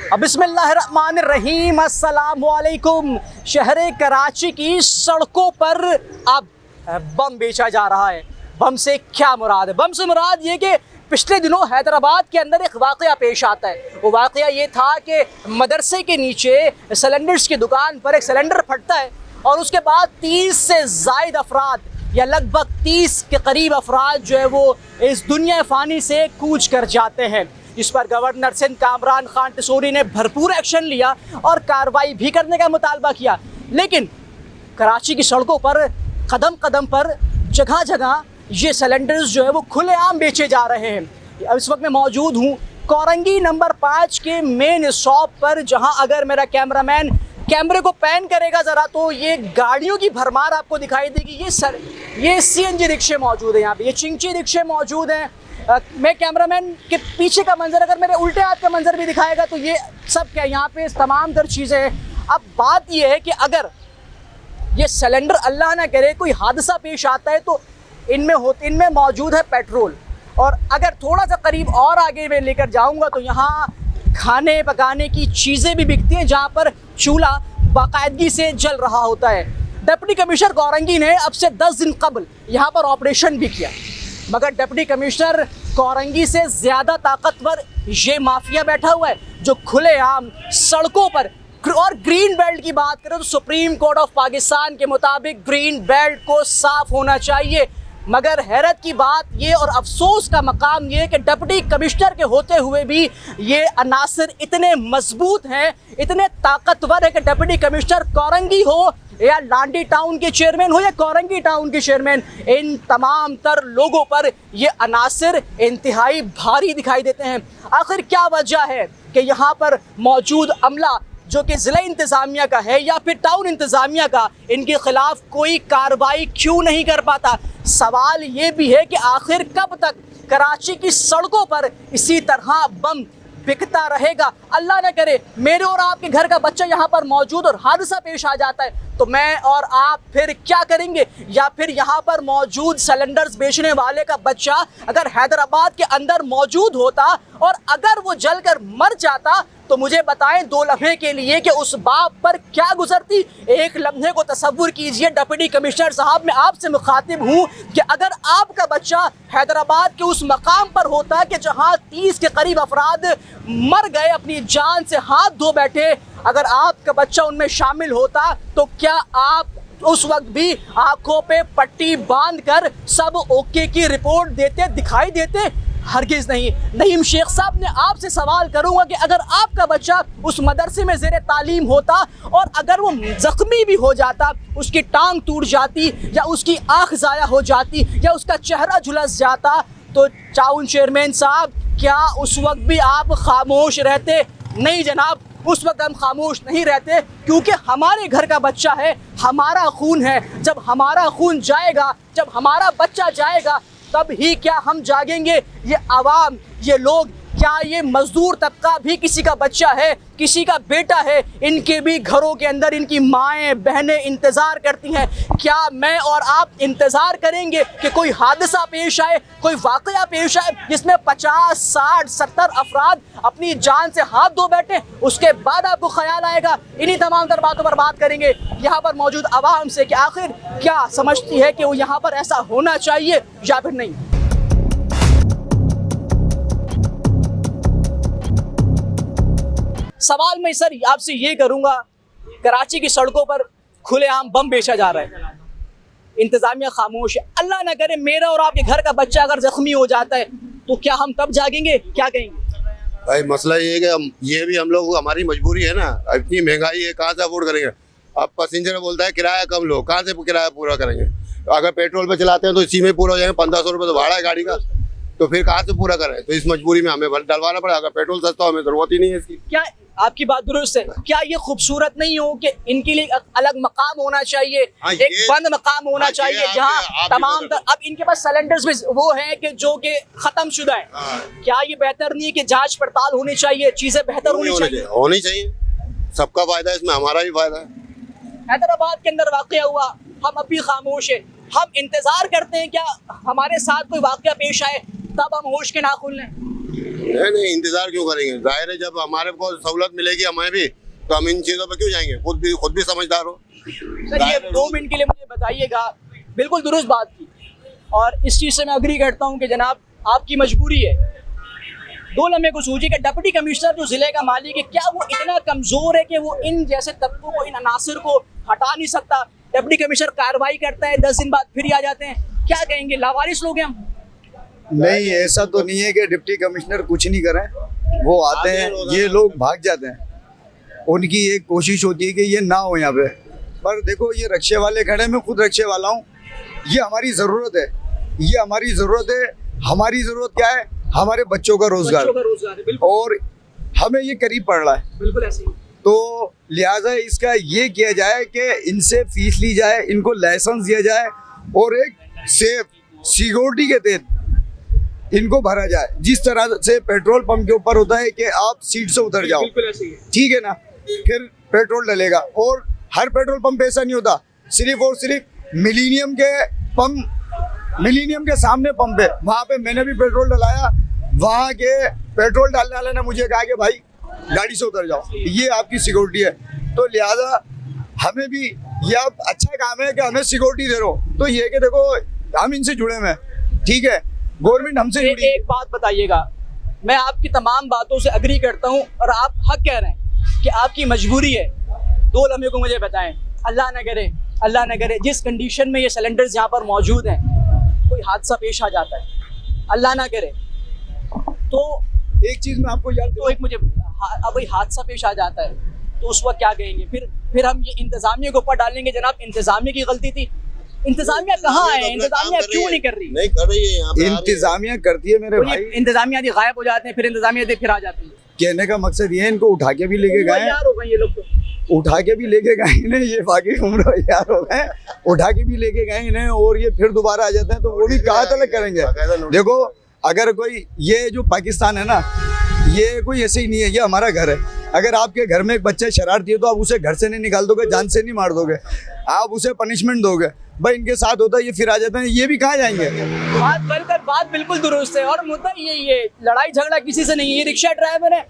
बिस्मिल्लाहिर्रहमानिर्रहीम, अस्सलामुअलैकुम। शहर कराची की सड़कों पर अब बम बेचा जा रहा है। बम से क्या मुराद है? बम से मुराद ये कि पिछले दिनों हैदराबाद के अंदर एक वाक़या पेश आता है। वो वाक़या ये था कि मदरसे के नीचे सिलेंडर्स की दुकान पर एक सिलेंडर फटता है और उसके बाद 30 से ज़ायद अफराद या लगभग 30 के करीब अफराद जो है वो इस दुनिया फ़ानी से कूच कर जाते हैं। इस पर गवर्नर सिंध कामरान खान टिसोरी ने भरपूर एक्शन लिया और कार्रवाई भी करने का मुतालबा किया, लेकिन कराची की सड़कों पर कदम कदम पर जगह जगह ये सिलेंडर्स जो है वो खुलेआम बेचे जा रहे हैं। अब इस वक्त मैं मौजूद हूँ कोरंगी नंबर 5 के मेन शॉप पर, जहाँ अगर मेरा कैमरामैन कैमरे को पैन करेगा ज़रा तो ये गाड़ियों की भरमार आपको दिखाई देगी। ये CNG रिक्शे मौजूद है यहाँ पे, ये चिंची रिक्शे मौजूद हैं। मैं कैमरामैन के पीछे का मंजर अगर मेरे उल्टे हाथ का मंजर भी दिखाएगा तो ये सब क्या यहाँ पे तमाम तर चीज़ें हैं। अब बात ये है कि अगर ये सिलेंडर अल्लाह ना करे कोई हादसा पेश आता है तो इनमें मौजूद है पेट्रोल, और अगर थोड़ा सा करीब और आगे मैं लेकर जाऊँगा तो यहाँ खाने पकाने की चीज़ें भी बिकती हैं, जहाँ पर चूल्हा बाकायदगी से जल रहा होता है। डिप्टी कमिश्नर कोरंगी ने अब से 10 दिन कबल यहाँ पर ऑपरेशन भी किया, मगर डिप्टी कमिश्नर कोरंगी से ज़्यादा ताकतवर ये माफिया बैठा हुआ है जो खुलेआम सड़कों पर। और ग्रीन बेल्ट की बात करें तो सुप्रीम कोर्ट ऑफ पाकिस्तान के मुताबिक ग्रीन बेल्ट को साफ होना चाहिए, मगर हैरत की बात ये और अफसोस का मकाम ये कि डिप्टी कमिश्नर के होते हुए भी ये अनासर इतने मजबूत हैं, इतने ताकतवर है कि डिप्टी कमिश्नर कोरंगी हो या लांडी टाउन के चेयरमैन हो या कोरंगी टाउन के चेयरमैन, इन तमाम तर लोगों पर ये अनासर इंतहाई भारी दिखाई देते हैं। आखिर क्या वजह है कि यहाँ पर मौजूद अमला जो कि ज़िला इंतज़ामिया का है या फिर टाउन इंतज़ामिया का, इनके ख़िलाफ़ कोई कार्रवाई क्यों नहीं कर पाता? सवाल ये भी है कि आखिर कब तक कराची की सड़कों पर इसी तरह बम बिकता रहेगा? अल्लाह न करे मेरे और आपके घर का बच्चा यहाँ पर मौजूद और हादसा पेश आ जाता है तो मैं और आप फिर क्या करेंगे? या फिर यहाँ पर मौजूद सिलेंडर्स बेचने वाले का बच्चा अगर हैदराबाद के अंदर मौजूद होता और अगर वो जलकर मर जाता तो मुझे बताएं 2 लम्हे के लिए कि उस बाप पर क्या गुजरती। एक लम्हे को तसव्वुर कीजिए डिप्टी कमिश्नर साहब, मैं आपसे मुखातिब हूँ कि अगर आपका बच्चा हैदराबाद के उस मकाम पर होता कि जहाँ 30 के करीब अफराद मर गए, अपनी जान से हाथ धो बैठे, अगर आपका बच्चा उनमें शामिल होता तो क्या आप उस वक्त भी आंखों पे पट्टी बांधकर सब ओके की रिपोर्ट देते दिखाई देते? हरगिज़ नहीं। नईम शेख साहब ने आपसे सवाल करूंगा कि अगर आपका बच्चा उस मदरसे में ज़ेरे तालीम होता और अगर वो ज़ख्मी भी हो जाता, उसकी टांग टूट जाती या उसकी आँख ज़ाया हो जाती या उसका चेहरा झुलस जाता, तो टाउन चेयरमैन साहब क्या उस वक्त भी आप खामोश रहते? नहीं जनाब, उस वक्त हम खामोश नहीं रहते, क्योंकि हमारे घर का बच्चा है, हमारा खून है। जब हमारा खून जाएगा, जब हमारा बच्चा जाएगा, तब ही क्या हम जागेंगे? ये आवाम, ये लोग, क्या ये मजदूर तबका भी किसी का बच्चा है, किसी का बेटा है? इनके भी घरों के अंदर इनकी माएँ बहनें इंतज़ार करती हैं। क्या मैं और आप इंतज़ार करेंगे कि कोई हादसा पेश आए, कोई वाक़या पेश आए जिसमें 50, 60, 70 अफराद अपनी जान से हाथ धो बैठे, उसके बाद आपको ख्याल आएगा? इन्हीं तमाम तर बातों पर बात करेंगे यहाँ पर मौजूद आवाम से कि आखिर क्या समझती है कि वो यहाँ पर ऐसा होना चाहिए या फिर नहीं। सवाल मैं सर आपसे ये करूंगा, कराची की सड़कों पर खुलेआम बम बेचा जा रहा है, इंतजामिया खामोश है। अल्लाह ना करे मेरा और आपके घर का बच्चा अगर जख्मी हो जाता है तो क्या हम तब जागेंगे? क्या कहेंगे? भाई मसला ये है कि ये भी हम लोग, हमारी मजबूरी है ना, इतनी महंगाई है, कहाँ से अफोर्ड करेंगे? अब पैसेंजर बोलता है किराया कम लो, कहाँ से किराया पूरा करेंगे? अगर पेट्रोल पे चलाते हैं तो इसी में पूरा हो जाएंगे, 1500 रुपये तो भाड़ा है गाड़ी का, तो फिर कहाँ से पूरा करें? तो इस मजबूरी में हमें डलवाना पड़ेगा। अगर पेट्रोल सस्ता हो, हमें जरूरत ही नहीं है इसकी। क्या आपकी बात दुरुस्त है? क्या ये खूबसूरत नहीं हो कि इनके लिए अलग मकाम होना चाहिए? एक बंद मकाम होना चाहिए जहाँ तमाम अब इनके पास सिलेंडर्स भी वो है कि जो कि खत्म शुदा है। क्या ये बेहतर नहीं है कि जांच पड़ताल होनी चाहिए, चीजें बेहतर होनी चाहिए? सबका फायदा है इसमें, हमारा भी फायदा है। हैदराबाद के अंदर वाकया हुआ, हम अभी खामोश है, हम इंतजार करते हैं क्या हमारे साथ कोई वाकया पेश आए तब हम होश के नाखून लें? नहीं, इंतजार क्यों करेंगे? जाहिर है जब हमारे को सहूलत मिलेगी हमें भी, तो हम इन चीज़ों पे क्यों जाएंगे? खुद भी समझदार हो। सर ये 2 मिनट के लिए मुझे बताइएगा, बिल्कुल दुरुस्त बात की और इस चीज़ से मैं अग्री करता हूँ कि जनाब आपकी मजबूरी है। 2 लम्हे को सोचिए कि डिप्टी कमिश्नर जो ज़िले का मालिक है, क्या वो इतना कमज़ोर है कि वो इन जैसे तत्वों को, इन अनासर को हटा नहीं सकता? डिप्टी कमिश्नर कार्रवाई करता है, 10 दिन बाद फिर ही आ जाते हैं, क्या कहेंगे? लावारिस लोग हैं हम? नहीं, ऐसा तो नहीं है कि डिप्टी कमिश्नर कुछ नहीं करें, वो आते हैं, ये लोग भाग जाते हैं। उनकी एक कोशिश होती है कि ये ना हो यहाँ पे, पर देखो ये रक्षे वाले खड़े, मैं खुद रक्षे वाला हूँ। ये हमारी ज़रूरत है, ये हमारी ज़रूरत है। हमारी ज़रूरत क्या है? हमारे बच्चों का रोजगार, और हमें ये करीब पड़ रहा है। बिल्कुल ऐसे ही। तो लिहाजा इसका ये किया जाए कि इनसे फीस ली जाए, इनको लाइसेंस दिया जाए और एक सेफ सिक्योरिटी के तहत इनको भरा जाए। जिस तरह से पेट्रोल पंप के ऊपर होता है कि आप सीट से उतर जाओ, ठीक है ना, फिर पेट्रोल डलेगा। और हर पेट्रोल पंप ऐसा नहीं होता, सिर्फ और सिर्फ मिलीनियम के सामने पंप है, वहाँ पे मैंने भी पेट्रोल डलाया। वहाँ के पेट्रोल डालने वाले ने मुझे कहा कि भाई गाड़ी से उतर जाओ, ये आपकी सिक्योरिटी है। तो लिहाजा हमें भी ये अब अच्छा काम है कि हमें सिक्योरिटी दे रहे हो, तो ये कि देखो हम इनसे जुड़े हुए हैं, ठीक है, गवर्नमेंट हमसे जुड़ी। एक बात बताइएगा, मैं आपकी तमाम बातों से अग्री करता हूँ और आप हक कह रहे हैं कि आपकी मजबूरी है। 2 लम्हे को मुझे बताएं, अल्लाह न करे जिस कंडीशन में ये सिलेंडर्स यहाँ पर मौजूद हैं, कोई हादसा पेश आ जाता है, अल्लाह ना करे, तो एक चीज मैं आपको याद तो एक मुझे अब हादसा पेश आ जाता है तो उस वक्त क्या कहेंगे? फिर हम ये इंतजामिया के ऊपर डालेंगे जनाब इंतजामिया की गलती थी। इंतजामिया कहाँ है? इंतजामिया क्यों नहीं कर रही? नहीं कर रही है, यहाँ पे इंतजामिया करती है मेरे भाई। इंतजामिया गायब हो जाते हैं, फिर इंतजामिया फिर आ जाती है। कहने का मकसद ये है, इनको उठा के भी लेके गए, यार हो गए ये लोग, तो उठा के भी लेके गए इन्हें, ये बाकी उम्र यार हो गए, उठा के भी लेके गए इन्हें, और ये फिर दोबारा आ जाते हैं, तो वो भी कहाँ तलक करेंगे? देखो अगर कोई, ये जो पाकिस्तान है ना, ये कोई ऐसे ही नहीं है, ये हमारा घर है। अगर आपके घर में एक बच्चा शरारती है तो आप उसे घर से नहीं निकाल दोगे, जान से नहीं मार दोगे, आप उसे पनिशमेंट दोगे। भाई इनके साथ होता है, ये फिर आ जाते हैं, ये भी कहाँ जाएंगे? बात बिल्कुल दुरुस्त है और मुद्दा ये लड़ाई झगड़ा किसी से नहीं है। ये रिक्शा ड्राइवर है,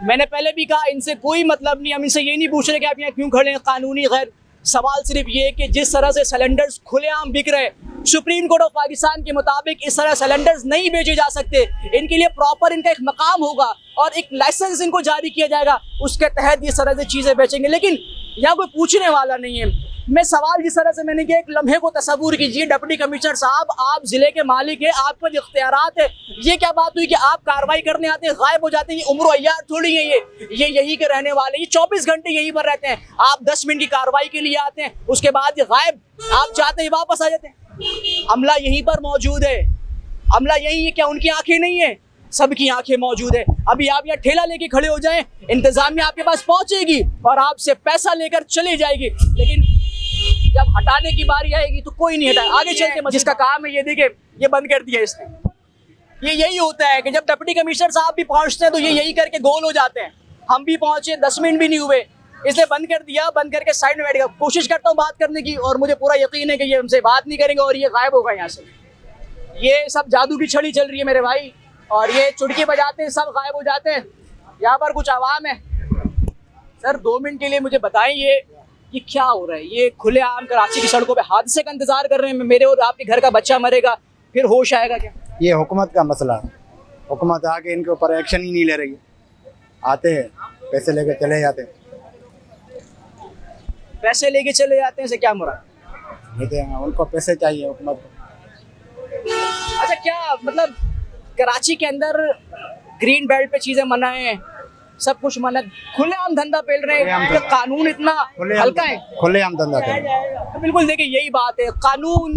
मैंने पहले भी कहा, इनसे कोई मतलब नहीं। हम इनसे ये नहीं पूछ रहे कि आप यहाँ क्यों खड़े हैं, कानूनी गैर। सवाल सिर्फ ये कि जिस तरह से सिलेंडर्स खुलेआम बिक रहे, सुप्रीम कोर्ट ऑफ पाकिस्तान के मुताबिक इस तरह सिलेंडर्स नहीं बेचे जा सकते। इनके लिए प्रॉपर इनका एक मकाम होगा और एक लाइसेंस इनको जारी किया जाएगा, उसके तहत ये तरह से चीज़ें बेचेंगे। लेकिन यहाँ कोई पूछने वाला नहीं है। मैं सवाल जिस तरह से मैंने किया, एक लम्हे को तस्वूर कीजिए, डिप्टी कमिश्नर साहब, आप जिले के मालिक हैं, आप पर इख्तियारात है। ये क्या बात हुई कि आप कार्रवाई करने आते हैं, गायब हो जाते हैं? ये उम्र अय्यार थोड़ी है, ये यही के रहने वाले, ये 24 घंटे यहीं पर रहते हैं। आप 10 मिनट की कार्रवाई के लिए आते हैं, उसके बाद ये गायब, आप चाहते हैं वापस आ जाते हैं। अमला यहीं पर मौजूद है, अमला यही है। क्या उनकी आंखें नहीं है? सबकी आंखें मौजूद है। अभी आप यहाँ ठेला लेके खड़े हो जाएं, इंतजामिया आपके पास पहुंचेगी और आपसे पैसा लेकर चली जाएगी, लेकिन जब हटाने की बारी आएगी तो कोई नहीं हटाए। आगे चलते जिसका काम है, ये देखिए, ये बंद कर दिया इसने। ये यही होता है कि जब डिप्टी कमिश्नर साहब भी पहुंचते हैं तो ये यही करके गोल हो जाते हैं। हम भी पहुंचे, 10 मिनट भी नहीं हुए, इसने बंद कर दिया, बंद करके साइड में बैठ गया। कोशिश करता हूँ बात करने की और मुझे पूरा यकीन है कि ये हमसे बात नहीं करेंगे और ये गायब होगा यहाँ से। ये सब जादू की छड़ी चल रही है मेरे भाई, और ये चुटकी बजाते हैं, सब गायब हो जाते हैं। यहाँ पर कुछ आवाम है। सर 2 मिनट के लिए मुझे बताएं, ये क्या हो रहा है? ये खुलेआम कराची की सड़कों पे हादसे का इंतजार कर रहे हैं। मेरे और आपके घर का बच्चा मरेगा, फिर होश आएगा क्या? ये हुकूमत का मसला है। हुकूमत आके इनके ऊपर एक्शन ही नहीं ले रही। आते हैं, पैसे लेके चले जाते हैं। पैसे लेके चले जाते हैं से क्या मुराद? लेते हैं, उनको पैसे चाहिए हुकूमत को। अच्छा, क्या मतलब कराची के अंदर ग्रीन बेल्ट पे चीजें मना है, सब कुछ मना, खुलेआम धंधा पेल रहे हैं, कानून इतना हल्का है? खुलेआम धंधा कर रहे हैं। तो बिल्कुल देखिए यही बात है, कानून,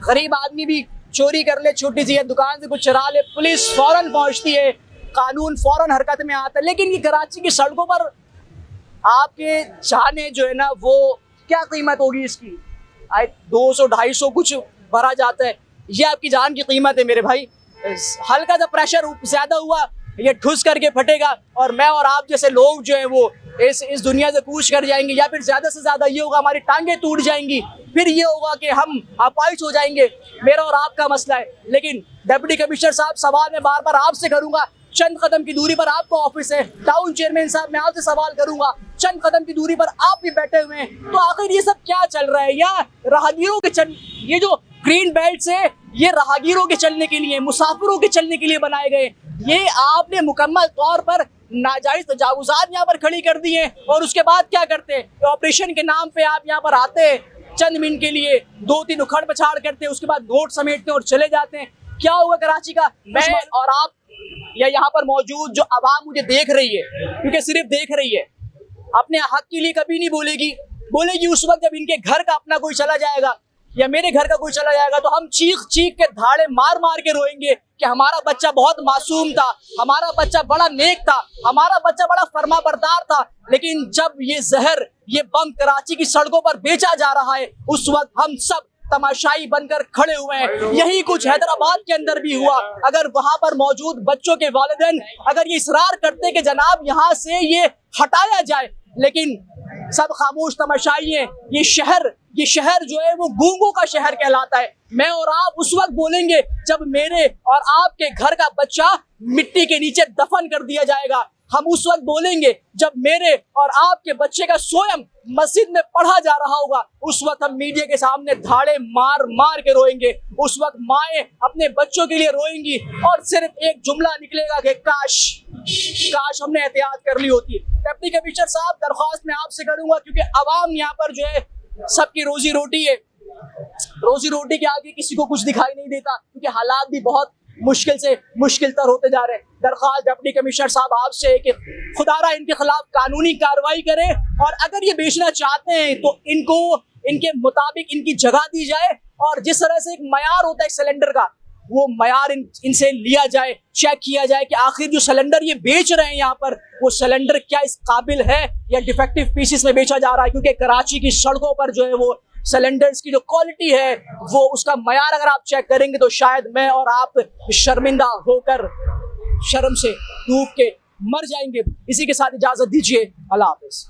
गरीब आदमी भी चोरी कर ले, छोटी सी दुकान से कुछ चरा ले, पुलिस फौरन पहुंचती है, कानून फौरन हरकत में आता है। लेकिन ये कराची की सड़कों पर आपके जाने जो है ना, वो क्या कीमत होगी इसकी? 200-250 कुछ भरा जाता है, ये आपकी जान की कीमत है मेरे भाई। हल्का सा प्रेशर ज्यादा हुआ, ये ठुस करके फटेगा और मैं और आप जैसे लोग जो है वो इस दुनिया से कूच कर जाएंगे, या फिर ज्यादा से ज्यादा ये होगा हमारी टांगें टूट जाएंगी, फिर ये होगा कि हम अपाहिज हो जाएंगे। मेरा और आपका मसला है। लेकिन डिप्टी कमिश्नर साहब, सवाल मैं बार बार आपसे करूंगा, चंद कदम की दूरी पर आपका ऑफिस है। टाउन चेयरमैन साहब, मैं आपसे सवाल करूंगा, चंद कदम की दूरी पर आप भी बैठे हुए हैं, तो आखिर ये सब क्या चल रहा है? यहाँ राहगीरों के ये जो ग्रीन बेल्ट है, ये राहगीरों के चलने के लिए, मुसाफिरों के चलने के लिए बनाए गए। ये आपने मुकम्मल तौर पर नाजायज तजावुजात यहाँ पर खड़ी कर दी है। और उसके बाद क्या करते हैं? ऑपरेशन के नाम पे आप यहाँ पर आते हैं, चंद मिनट के लिए 2-3 उखड़ पछाड़ करते हैं, उसके बाद नोट समेटते हैं और चले जाते हैं। क्या होगा कराची का? मैं और आप या यहाँ पर मौजूद जो आवाम मुझे देख रही है, क्योंकि सिर्फ देख रही है, अपने हक के लिए कभी नहीं बोलेगी उस वक्त जब इनके घर का अपना कोई चला जाएगा या मेरे घर का कोई चला जाएगा, तो हम चीख चीख के धाड़े मार मार के रोएंगे कि हमारा बच्चा बहुत मासूम था, हमारा बच्चा बड़ा नेक था, हमारा बच्चा बड़ा फरमाबरदार था। लेकिन जब ये जहर, ये बम कराची की सड़कों पर बेचा जा रहा है, उस वक्त हम सब तमाशाई बनकर खड़े हुए हैं। यही कुछ हैदराबाद के अंदर भी हुआ। अगर वहां पर मौजूद बच्चों के वालिदैन अगर ये इसरार करते कि जनाब यहाँ से ये हटाया जाए, लेकिन सब खामोश तमाशाई हैं। ये शहर जो है वो गूंगों का शहर कहलाता है। मैं और आप उस वक्त बोलेंगे जब मेरे और आपके घर का बच्चा मिट्टी के नीचे दफन कर दिया जाएगा। हम उस वक्त बोलेंगे जब मेरे और आपके बच्चे का सोयम मस्जिद में पढ़ा जा रहा होगा। उस वक्त हम मीडिया के सामने धाड़े मार मार के रोएंगे। उस वक्त माएं अपने बच्चों के लिए रोएंगी और सिर्फ एक जुमला निकलेगा कि काश हमने एहतियात कर ली होती। डिप्टी कमिश्नर साहब, दरख्वास्त मैं आपसे करूंगा, क्योंकि अवाम यहाँ पर जो है सबकी रोजी रोटी है, रोजी रोटी के आगे किसी को कुछ दिखाई नहीं देता, क्योंकि हालात भी बहुत मुश्किल से मुश्किल तर होते जा रहे हैं। दरख्वास्त डिप्टी कमिश्नर साहब आपसे है कि खुदारा इनके खिलाफ कानूनी कार्रवाई करें, और अगर ये बेचना चाहते हैं तो इनको इनके मुताबिक इनकी जगह दी जाए, और जिस तरह से एक मयार होता है सिलेंडर का, वो मयार इनसे लिया जाए, चेक किया जाए कि आखिर जो सिलेंडर ये बेच रहे हैं यहाँ पर, वो सिलेंडर क्या इस काबिल है या डिफेक्टिव पीसेस में बेचा जा रहा है। क्योंकि कराची की सड़कों पर जो है वो सिलेंडर्स की जो क्वालिटी है, वो उसका मयार अगर आप चेक करेंगे तो शायद मैं और आप शर्मिंदा होकर शर्म से डूब के मर जाएंगे। इसी के साथ इजाजत दीजिए, अल्लाह हाफिज।